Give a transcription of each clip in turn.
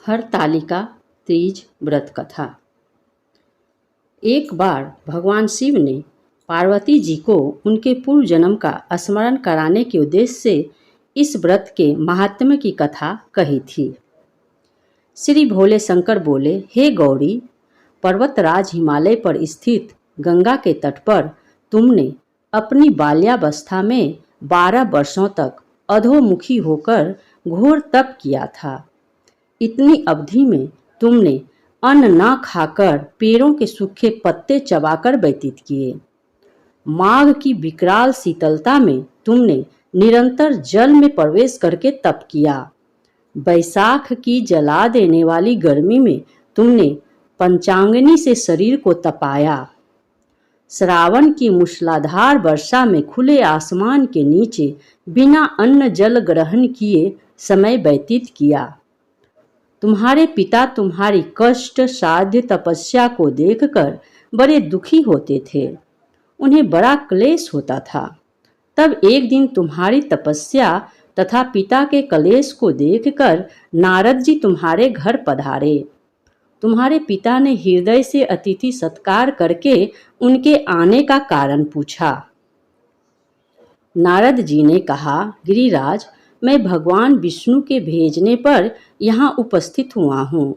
हरतालिका तीज व्रत कथा। एक बार भगवान शिव ने पार्वती जी को उनके पूर्व जन्म का स्मरण कराने के उद्देश्य से इस व्रत के महात्म्य की कथा कही थी। श्री भोले शंकर बोले, हे गौरी, पर्वतराज हिमालय पर स्थित गंगा के तट पर तुमने अपनी बाल्यावस्था में 12 वर्षों तक अधोमुखी होकर घोर तप किया था। इतनी अवधि में तुमने अन्न न खाकर पेड़ों के सूखे पत्ते चबाकर व्यतीत किए। माघ की विकराल शीतलता में तुमने निरंतर जल में प्रवेश करके तप किया। बैसाख की जला देने वाली गर्मी में तुमने पंचांगनी से शरीर को तपाया। श्रावण की मूसलाधार वर्षा में खुले आसमान के नीचे बिना अन्न जल ग्रहण किए समय व्यतीत किया। तुम्हारे पिता तुम्हारी कष्ट साध्य तपस्या को देखकर बड़े दुखी होते थे। उन्हें बड़ा क्लेश होता था। तब एक दिन तुम्हारी तपस्या तथा पिता के क्लेश को देखकर नारद जी तुम्हारे घर पधारे। तुम्हारे पिता ने हृदय से अतिथि सत्कार करके उनके आने का कारण पूछा। नारद जी ने कहा, गिरिराज, मैं भगवान विष्णु के भेजने पर यहाँ उपस्थित हुआ हूँ।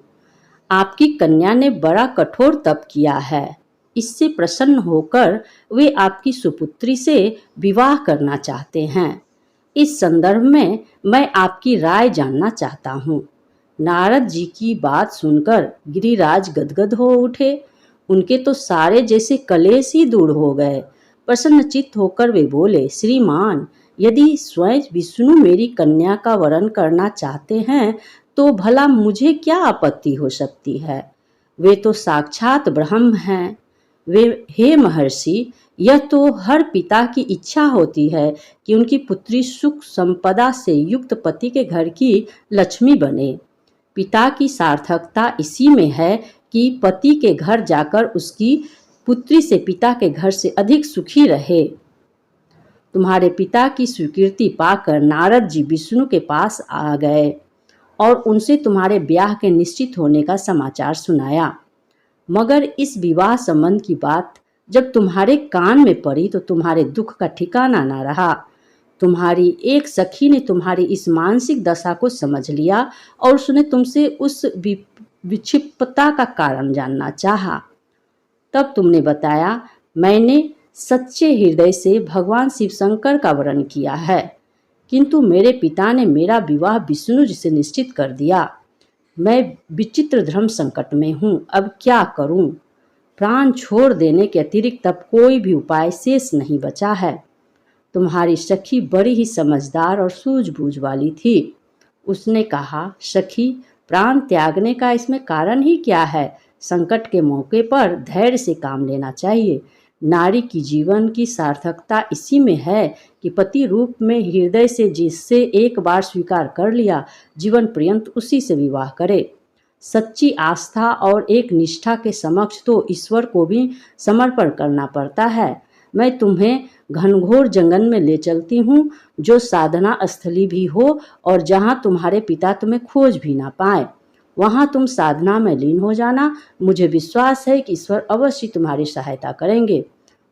आपकी कन्या ने बड़ा कठोर तप किया है। इससे प्रसन्न होकर वे आपकी सुपुत्री से विवाह करना चाहते हैं। इस संदर्भ में मैं आपकी राय जानना चाहता हूँ। नारद जी की बात सुनकर गिरिराज गदगद हो उठे। उनके तो सारे जैसे कलेश ही दूर हो गए। प्रसन्नचित्त होकर वे बोले, श्रीमान, यदि स्वयं विष्णु मेरी कन्या का वरण करना चाहते हैं तो भला मुझे क्या आपत्ति हो सकती है। वे तो साक्षात ब्रह्म हैं। वे, हे महर्षि, यह तो हर पिता की इच्छा होती है कि उनकी पुत्री सुख संपदा से युक्त पति के घर की लक्ष्मी बने। पिता की सार्थकता इसी में है कि पति के घर जाकर उसकी पुत्री से पिता के घर से अधिक सुखी रहे। तुम्हारे पिता की स्वीकृति पाकर नारद जी विष्णु के पास आ गए और उनसे तुम्हारे ब्याह के निश्चित होने का समाचार सुनाया। मगर इस विवाह संबंध की बात जब तुम्हारे कान में पड़ी तो तुम्हारे दुख का ठिकाना न रहा। तुम्हारी एक सखी ने तुम्हारी इस मानसिक दशा को समझ लिया और उसने तुमसे उस विक्षिप्तता का कारण जानना चाहा। तब तुमने बताया, मैंने सच्चे हृदय से भगवान शिव शंकर का वरण किया है, किंतु मेरे पिता ने मेरा विवाह विष्णु जी से निश्चित कर दिया। मैं विचित्र धर्म संकट में हूँ, अब क्या करूँ। प्राण छोड़ देने के अतिरिक्त अब कोई भी उपाय शेष नहीं बचा है। तुम्हारी सखी बड़ी ही समझदार और सूझबूझ वाली थी। उसने कहा, सखी, प्राण त्यागने का इसमें कारण ही क्या है। संकट के मौके पर धैर्य से काम लेना चाहिए। नारी की जीवन की सार्थकता इसी में है कि पति रूप में हृदय से जिससे एक बार स्वीकार कर लिया, जीवन पर्यंत उसी से विवाह करे। सच्ची आस्था और एक निष्ठा के समक्ष तो ईश्वर को भी समर्पण करना पड़ता है। मैं तुम्हें घनघोर जंगल में ले चलती हूँ, जो साधना स्थली भी हो और जहाँ तुम्हारे पिता तुम्हें खोज भी ना पाए। वहाँ तुम साधना में लीन हो जाना। मुझे विश्वास है कि ईश्वर अवश्य तुम्हारी सहायता करेंगे।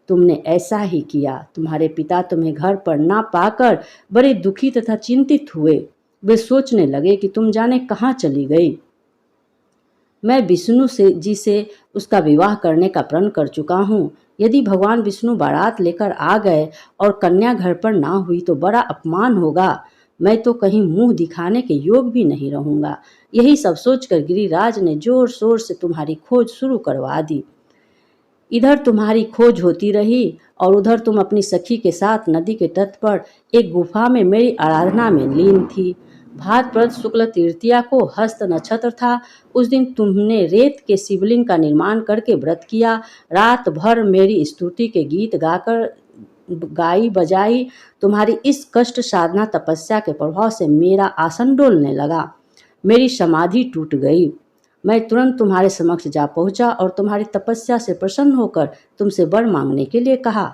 तुमने ऐसा ही किया। तुम्हारे पिता तुम्हें घर पर ना पाकर बड़े दुखी तथा चिंतित हुए। वे सोचने लगे कि तुम जाने कहाँ चली गई। मैं विष्णु जी से उसका विवाह करने का प्रण कर चुका हूँ। यदि भगवान विष्णु बारात लेकर आ गए और कन्या घर पर ना हुई तो बड़ा अपमान होगा। मैं तो कहीं मुंह दिखाने के योग भी नहीं रहूँगा। यही सब सोचकर गिरिराज ने जोर शोर से तुम्हारी खोज शुरू करवा दी। इधर तुम्हारी खोज होती रही और उधर तुम अपनी सखी के साथ नदी के तट पर एक गुफा में मेरी आराधना में लीन थी। भाद्रपद शुक्ल तृतीया को हस्त नक्षत्र था। उस दिन तुमने रेत के शिवलिंग का निर्माण करके व्रत किया। रात भर मेरी स्तुति के गीत गाकर गाई बजाई। तुम्हारी इस कष्ट साधना तपस्या के प्रभाव से मेरा आसन डोलने लगा। मेरी समाधि टूट गई। मैं तुरंत तुम्हारे समक्ष जा पहुंचा और तुम्हारी तपस्या से प्रसन्न होकर तुमसे वर मांगने के लिए कहा।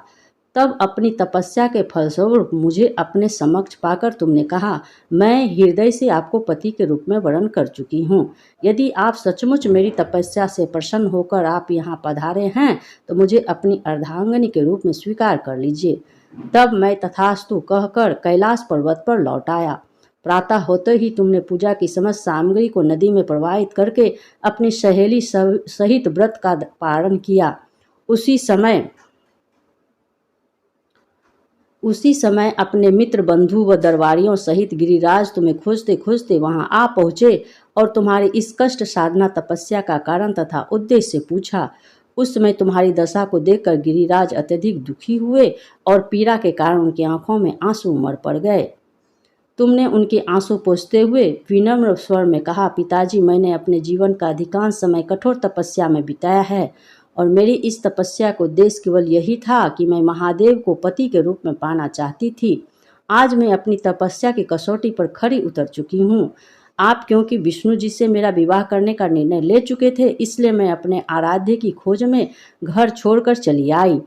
तब अपनी तपस्या के फलस्वरूप मुझे अपने समक्ष पाकर तुमने कहा, मैं हृदय से आपको पति के रूप में वरण कर चुकी हूँ। यदि आप सचमुच मेरी तपस्या से प्रसन्न होकर आप यहाँ पधारे हैं तो मुझे अपनी अर्धांगिनी के रूप में स्वीकार कर लीजिए। तब मैं तथास्तु कहकर कैलाश पर्वत पर लौट आया। प्रातः होते ही तुमने पूजा की समस्त सामग्री को नदी में प्रवाहित करके अपनी सहेली सहित व्रत का पारण किया। उसी समय अपने मित्र बंधु व दरबारियों सहित गिरिराज तुम्हें खोजते खोजते वहां आ पहुंचे और तुम्हारी इस कष्ट साधना तपस्या का कारण तथा उद्देश्य पूछा। उस समय तुम्हारी दशा को देखकर गिरिराज अत्यधिक दुखी हुए और पीड़ा के कारण उनकी आंखों में आंसू उमड़ पड़ गए। तुमने उनके आंसू पोंछते हुए विनम्र स्वर में कहा, पिताजी, मैंने अपने जीवन का अधिकांश समय कठोर तपस्या में बिताया है और मेरी इस तपस्या का उद्देश्य केवल यही था कि मैं महादेव को पति के रूप में पाना चाहती थी। आज मैं अपनी तपस्या की कसौटी पर खरी उतर चुकी हूँ। आप क्योंकि विष्णु जी से मेरा विवाह करने का निर्णय ले चुके थे, इसलिए मैं अपने आराध्य की खोज में घर छोड़कर चली आई।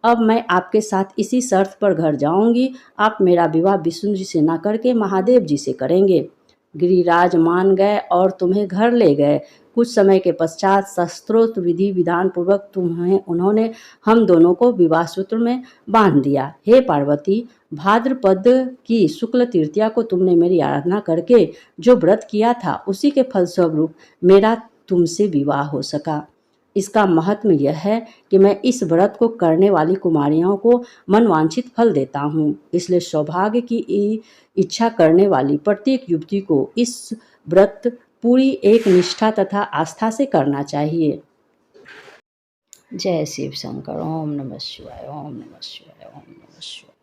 अब मैं आपके साथ इसी शर्त पर घर जाऊंगी, आप मेरा विवाह विष्णु जी से न करके महादेव जी से करेंगे। गिरिराज मान गए और तुम्हें घर ले गए। कुछ समय के पश्चात शस्त्रोक्त विधि विधान पूर्वक उन्होंने हम दोनों को विवाह सूत्र में बांध दिया। हे पार्वती, भाद्रपद की शुक्ल तृतीया को तुमने मेरी आराधना करके जो व्रत किया था, उसी के फलस्वरूप मेरा तुमसे विवाह हो सका। इसका महत्व यह है कि मैं इस व्रत को करने वाली कुमारियों को मनवांछित फल देता हूँ। इसलिए सौभाग्य की इच्छा करने वाली प्रत्येक युवती को इस व्रत पूरी एक निष्ठा तथा आस्था से करना चाहिए। जय शिव शंकर। ओम नमः शिवाय, ओम नमः शिवाय, ओम नमः शिवाय।